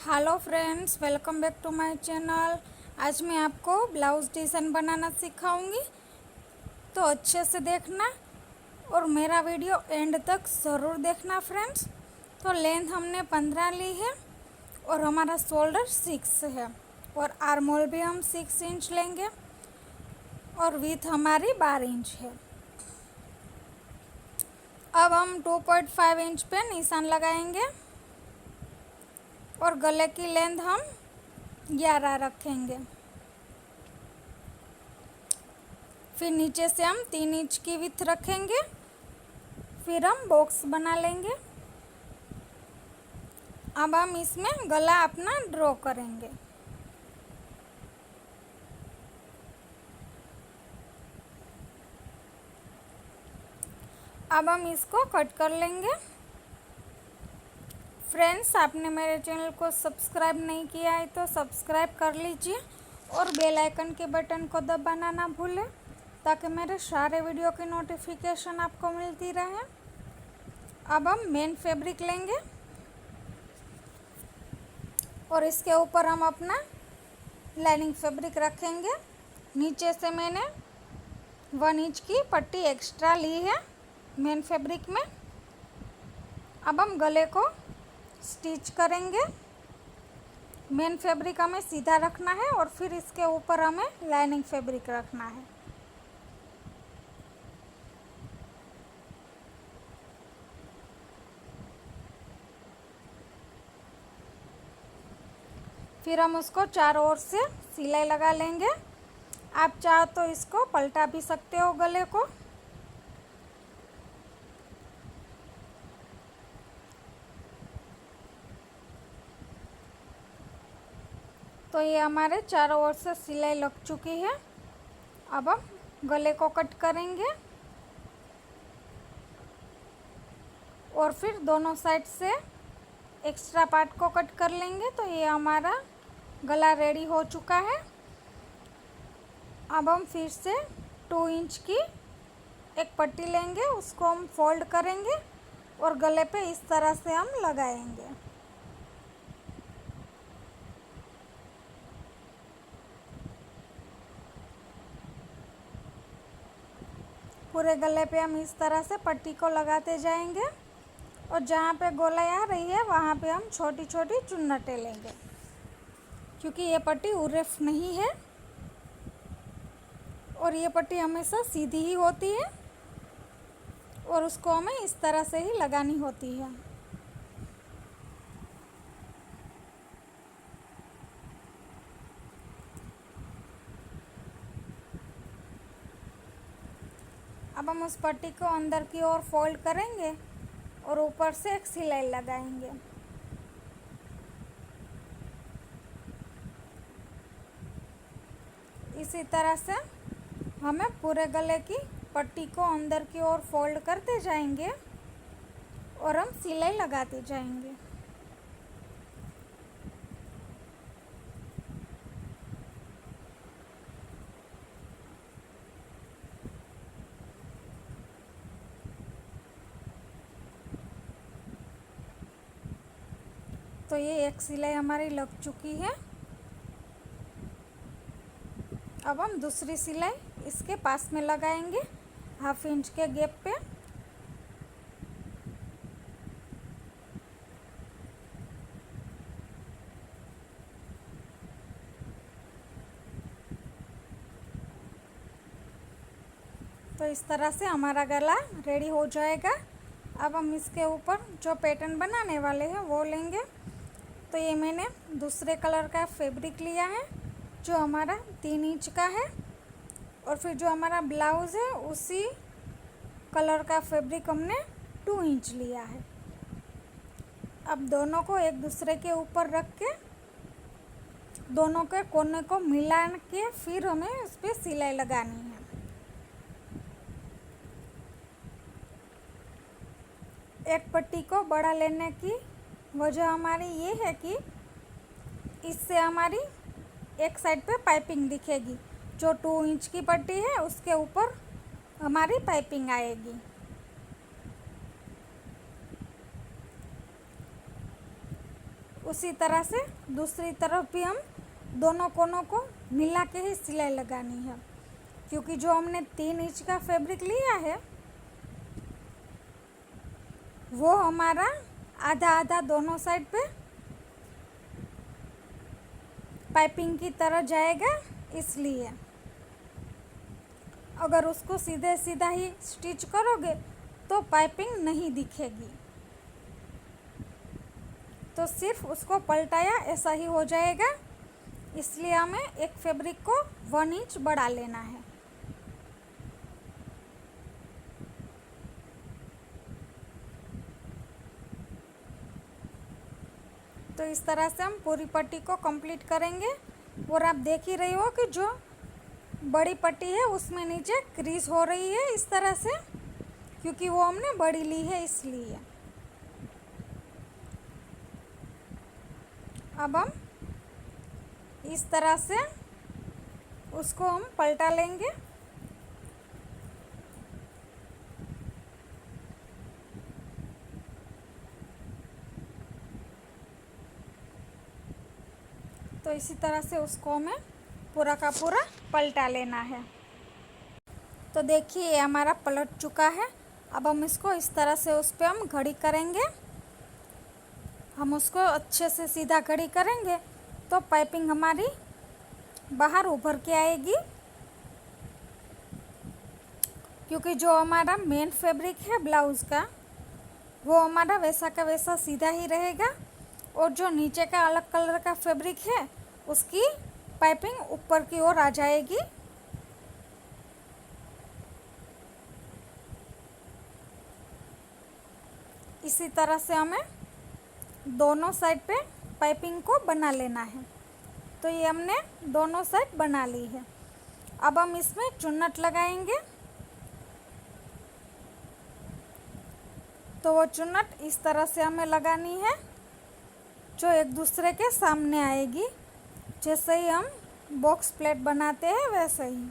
Hello friends, welcome back to my channel. आज मैं आपको ब्लाउज़ डिज़ाइन बनाना सिखाऊंगी, तो अच्छे से देखना और मेरा वीडियो एंड तक ज़रूर देखना फ्रेंड्स। तो लेंथ हमने 15 ली है और हमारा शोल्डर 6 है और आर्म होल भी हम 6 इंच लेंगे और विथ हमारी 12 इंच है। अब हम 2.5 इंच पे निशान लगाएंगे और गले की लेंथ हम 11 रखेंगे। फिर नीचे से हम 3 इंच की विड्थ रखेंगे। फिर हम बॉक्स बना लेंगे। अब हम इसमें गला अपना ड्रॉ करेंगे। अब हम इसको कट कर लेंगे। फ्रेंड्स, आपने मेरे चैनल को सब्सक्राइब नहीं किया है तो सब्सक्राइब कर लीजिए और बेल आइकन के बटन को दबाना ना भूलें, ताकि मेरे सारे वीडियो की नोटिफिकेशन आपको मिलती रहे। अब हम मेन फैब्रिक लेंगे और इसके ऊपर हम अपना लाइनिंग फैब्रिक रखेंगे। नीचे से मैंने 1 इंच की पट्टी एक्स्ट्रा ली है मेन फैब्रिक में। अब हम गले को स्टिच करेंगे। मेन फैब्रिक हमें सीधा रखना है और फिर इसके ऊपर हमें लाइनिंग फैब्रिक रखना है। फिर हम उसको चारों ओर से सिलाई लगा लेंगे। आप चाहो तो इसको पलटा भी सकते हो गले को। तो ये हमारे चारों ओर से सिलाई लग चुकी है। अब हम गले को कट करेंगे और फिर दोनों साइड से एक्स्ट्रा पार्ट को कट कर लेंगे। तो ये हमारा गला रेडी हो चुका है। अब हम फिर से 2 इंच की एक पट्टी लेंगे, उसको हम फोल्ड करेंगे और गले पे इस तरह से हम लगाएंगे। पूरे गले पे हम इस तरह से पट्टी को लगाते जाएंगे और जहाँ पे गोलाई आ रही है वहाँ पे हम छोटी छोटी चुन्नटें लेंगे, क्योंकि ये पट्टी उर्रेफ नहीं है और ये पट्टी हमेशा सीधी ही होती है और उसको हमें इस तरह से ही लगानी होती है। अब हम उस पट्टी को अंदर की ओर फोल्ड करेंगे और ऊपर से एक सिलाई लगाएंगे। इसी तरह से हमें पूरे गले की पट्टी को अंदर की ओर फोल्ड करते जाएंगे और हम सिलाई लगाते जाएंगे। तो ये एक सिलाई हमारी लग चुकी है। अब हम दूसरी सिलाई इसके पास में लगाएंगे, 1/2 इंच के गैप पे। तो इस तरह से हमारा गला रेडी हो जाएगा। अब हम इसके ऊपर जो पैटर्न बनाने वाले हैं वो लेंगे। तो ये मैंने दूसरे कलर का फैब्रिक लिया है जो हमारा 3 इंच का है और फिर जो हमारा ब्लाउज़ है उसी कलर का फैब्रिक हमने 2 इंच लिया है। अब दोनों को एक दूसरे के ऊपर रख के दोनों के कोने को मिला के फिर हमें उस पर सिलाई लगानी है। एक पट्टी को बड़ा लेने की वजह हमारी ये है कि इससे हमारी एक साइड पे पाइपिंग दिखेगी। जो 2 इंच की पट्टी है उसके ऊपर हमारी पाइपिंग आएगी। उसी तरह से दूसरी तरफ भी हम दोनों कोनों को मिला के ही सिलाई लगानी है, क्योंकि जो हमने 3 इंच का फैब्रिक लिया है वो हमारा आधा आधा दोनों साइड पे पाइपिंग की तरह जाएगा। इसलिए अगर उसको सीधे सीधा ही स्टिच करोगे तो पाइपिंग नहीं दिखेगी, तो सिर्फ उसको पलटाया ऐसा ही हो जाएगा। इसलिए हमें एक फैब्रिक को 1 इंच बढ़ा लेना है। तो इस तरह से हम पूरी पट्टी को कंप्लीट करेंगे। और आप देख ही रहे हो कि जो बड़ी पट्टी है उसमें नीचे क्रीज हो रही है इस तरह से, क्योंकि वो हमने बड़ी ली है इसलिए। अब हम इस तरह से उसको हम पलटा लेंगे। तो इसी तरह से उसको हमें पूरा का पूरा पलटा लेना है। तो देखिए ये हमारा पलट चुका है। अब हम इसको इस तरह से उस पर हम घड़ी करेंगे। हम उसको अच्छे से सीधा घड़ी करेंगे तो पाइपिंग हमारी बाहर उभर के आएगी, क्योंकि जो हमारा मेन फैब्रिक है ब्लाउज़ का वो हमारा वैसा का वैसा सीधा ही रहेगा, और जो नीचे का अलग कलर का फैब्रिक है उसकी पाइपिंग ऊपर की ओर आ जाएगी। इसी तरह से हमें दोनों साइड पे पाइपिंग को बना लेना है। तो ये हमने दोनों साइड बना ली है। अब हम इसमें चुन्नट लगाएंगे। तो वो चुन्नट इस तरह से हमें लगानी है जो एक दूसरे के सामने आएगी, जैसे ही हम बॉक्स प्लेट बनाते हैं वैसे ही,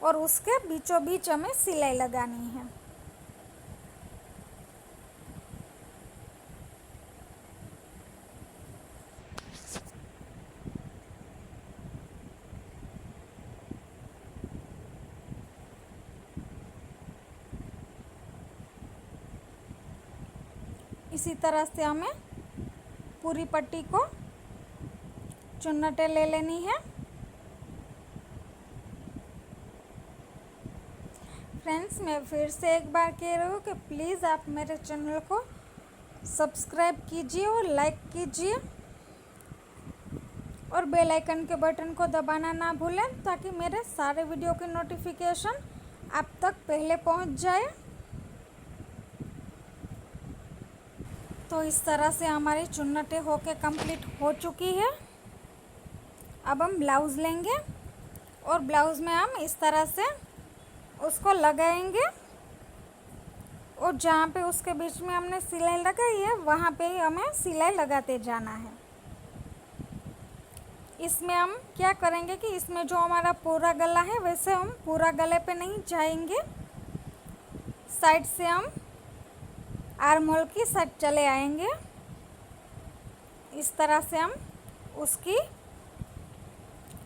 और उसके बीचों बीच हमें सिलाई लगानी है। इसी तरह से हमें पूरी पट्टी को चुन्नटें ले लेनी है। फ्रेंड्स, मैं फिर से एक बार कह रही हूँ कि प्लीज़ आप मेरे चैनल को सब्सक्राइब कीजिए और लाइक कीजिए, और बेल आइकन के बटन को दबाना ना भूलें, ताकि मेरे सारे वीडियो की नोटिफिकेशन आप तक पहले पहुँच जाए। तो इस तरह से हमारी चुन्नटें होके कंप्लीट हो चुकी है। अब हम ब्लाउज़ लेंगे और ब्लाउज़ में हम इस तरह से उसको लगाएंगे, और जहाँ पे उसके बीच में हमने सिलाई लगाई है वहाँ पे ही हमें सिलाई लगाते जाना है। इसमें हम क्या करेंगे कि इसमें जो हमारा पूरा गला है वैसे हम पूरा गले पे नहीं जाएंगे, साइड से हम आर्म होल की साइड चले आएंगे। इस तरह से हम उसकी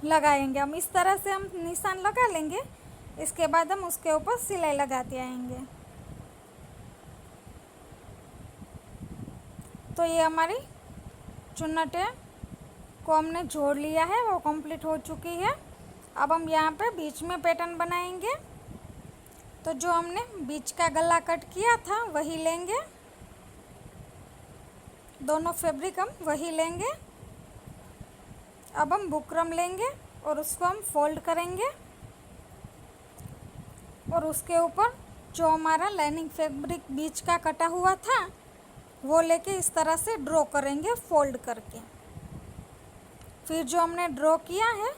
लगाएंगे। हम इस तरह से हम निशान लगा लेंगे, इसके बाद हम उसके ऊपर सिलाई लगाते आएंगे। तो ये हमारी चुन्नटें को हमने जोड़ लिया है, वो कंप्लीट हो चुकी है। अब हम यहाँ पे बीच में पैटर्न बनाएंगे। तो जो हमने बीच का गला कट किया था वही लेंगे, दोनों फैब्रिक हम वही लेंगे। अब हम बुकरम लेंगे और उसको हम फोल्ड करेंगे, और उसके ऊपर जो हमारा लाइनिंग फैब्रिक बीच का कटा हुआ था वो लेके इस तरह से ड्रॉ करेंगे फोल्ड करके। फिर जो हमने ड्रॉ किया है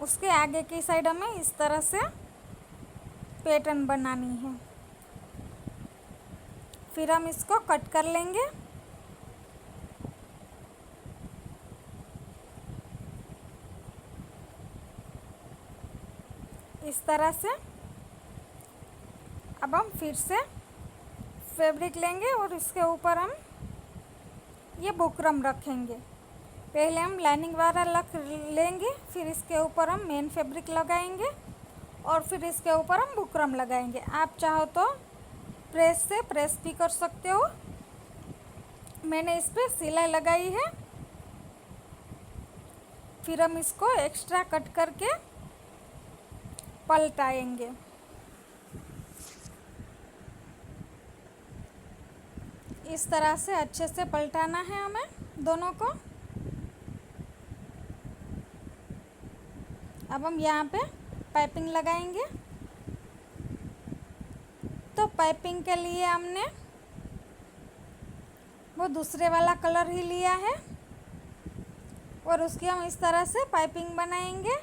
उसके आगे की साइड हमें इस तरह से पैटर्न बनानी है। फिर हम इसको कट कर लेंगे। इस तरह से अब हम फिर से फैब्रिक लेंगे और इसके ऊपर हम ये बुकरम रखेंगे। पहले हम लाइनिंग वाला रख लेंगे, फिर इसके ऊपर हम मेन फैब्रिक लगाएंगे और फिर इसके ऊपर हम बुकरम लगाएंगे। आप चाहो तो प्रेस से प्रेस भी कर सकते हो। मैंने इस पर सिलाई लगाई है। फिर हम इसको एक्स्ट्रा कट करके पलटाएंगे। इस तरह से अच्छे से पलटाना है हमें दोनों को। अब हम यहाँ पे पाइपिंग लगाएंगे। तो पाइपिंग के लिए हमने वो दूसरे वाला कलर ही लिया है और उसकी हम इस तरह से पाइपिंग बनाएंगे।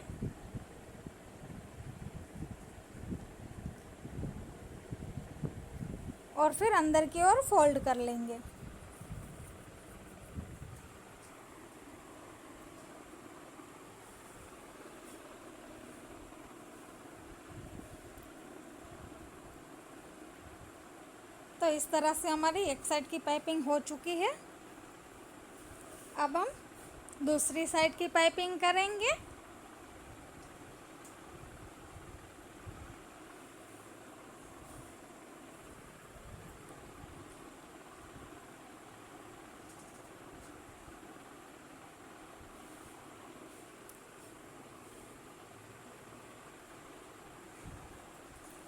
और फिर अंदर की ओर फोल्ड कर लेंगे। तो इस तरह से हमारी एक साइड की पाइपिंग हो चुकी है। अब हम दूसरी साइड की पाइपिंग करेंगे।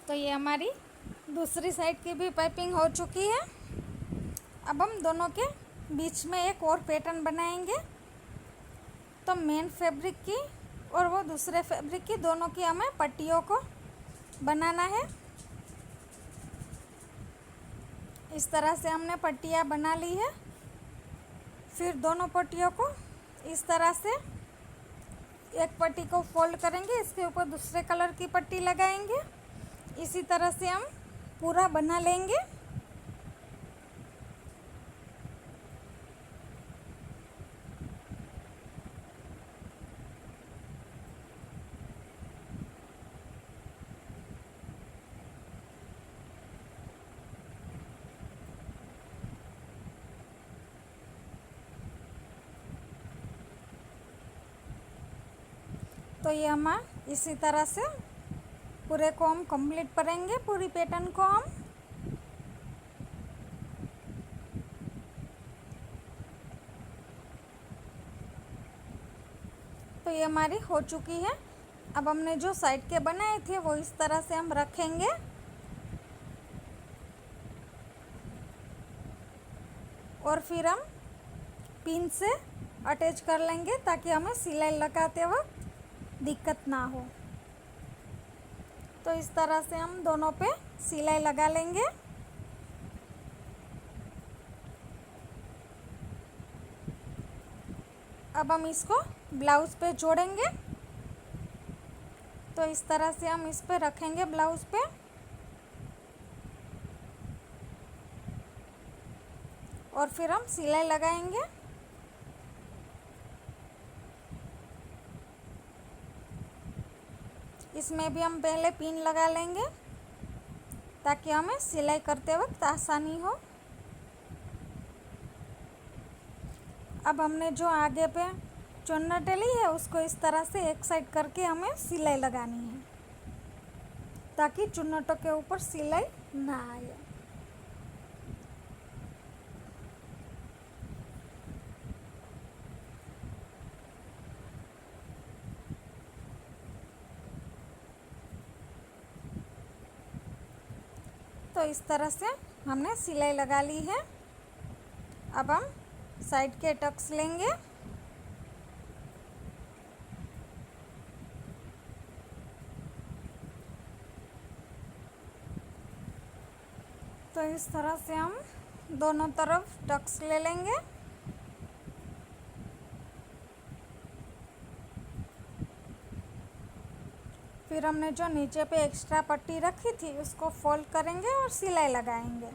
तो ये हमारी दूसरी साइड की भी पाइपिंग हो चुकी है। अब हम दोनों के बीच में एक और पैटर्न बनाएंगे। तो मेन फैब्रिक की और वो दूसरे फैब्रिक की दोनों की हमें पट्टियों को बनाना है। इस तरह से हमने पट्टियाँ बना ली है। फिर दोनों पट्टियों को इस तरह से एक पट्टी को फोल्ड करेंगे, इसके ऊपर दूसरे कलर की पट्टी लगाएंगे। इसी तरह से हम पूरा बना लेंगे। तो ये हम इसी तरह से पूरे को हम कंप्लीट करेंगे, पूरी पैटर्न को हम। तो ये हमारी हो चुकी है। अब हमने जो साइड के बनाए थे वो इस तरह से हम रखेंगे और फिर हम पिन से अटैच कर लेंगे ताकि हमें सिलाई लगाते वक्त दिक्कत ना हो। तो इस तरह से हम दोनों पे सिलाई लगा लेंगे। अब हम इसको ब्लाउज़ पे जोड़ेंगे। तो इस तरह से हम इस पे रखेंगे ब्लाउज़ पे और फिर हम सिलाई लगाएंगे। इसमें भी हम पहले पिन लगा लेंगे ताकि हमें सिलाई करते वक्त आसानी हो। अब हमने जो आगे पे चुन्नट डली है उसको इस तरह से एक साइड करके हमें सिलाई लगानी है ताकि चुन्नटों के ऊपर सिलाई ना आए। तो इस तरह से हमने सिलाई लगा ली है। अब हम साइड के टक्स लेंगे तो इस तरह से हम दोनों तरफ टक्स ले लेंगे। फिर हमने जो नीचे पे एक्स्ट्रा पट्टी रखी थी उसको फोल्ड करेंगे और सिलाई लगाएंगे।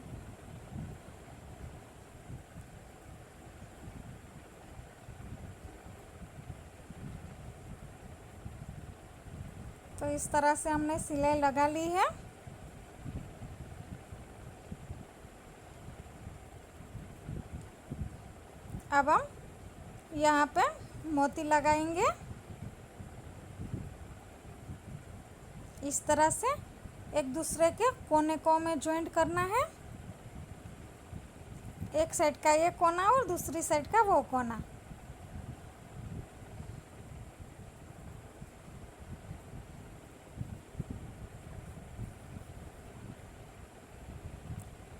तो इस तरह से हमने सिलाई लगा ली है। अब हम यहाँ पे मोती लगाएंगे इस तरह से, एक दूसरे के कोने को में जॉइंट करना है, एक साइड का ये कोना और दूसरी साइड का वो कोना।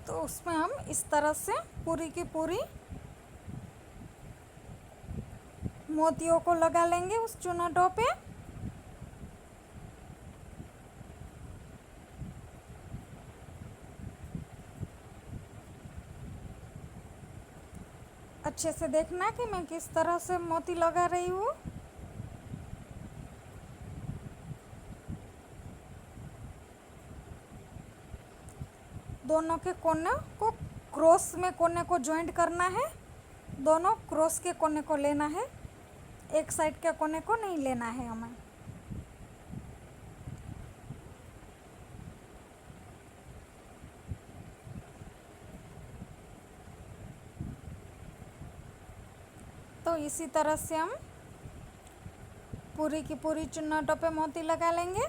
तो उसमें हम इस तरह से पूरी की पूरी मोतियों को लगा लेंगे उस चुन्नटों पे। अच्छे से देखना कि मैं किस तरह से मोती लगा रही हूँ। दोनों के कोने को क्रॉस में कोने को जॉइंट करना है, दोनों क्रॉस के कोने को लेना है, एक साइड के कोने को नहीं लेना है हमें। तो इसी तरह से हम पूरी की पूरी चुन्नटों पे मोती लगा लेंगे।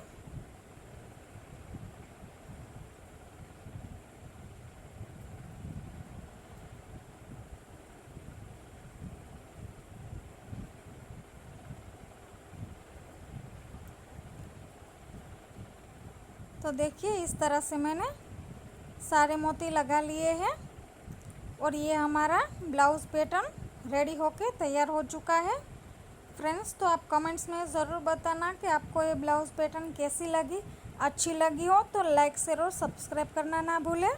तो देखिए इस तरह से मैंने सारे मोती लगा लिए हैं और ये हमारा ब्लाउज़ पैटर्न रेडी होके तैयार हो चुका है। फ्रेंड्स, तो आप कमेंट्स में ज़रूर बताना कि आपको ये ब्लाउज़ पैटर्न कैसी लगी। अच्छी लगी हो तो लाइक शेयर और सब्सक्राइब करना ना भूलें।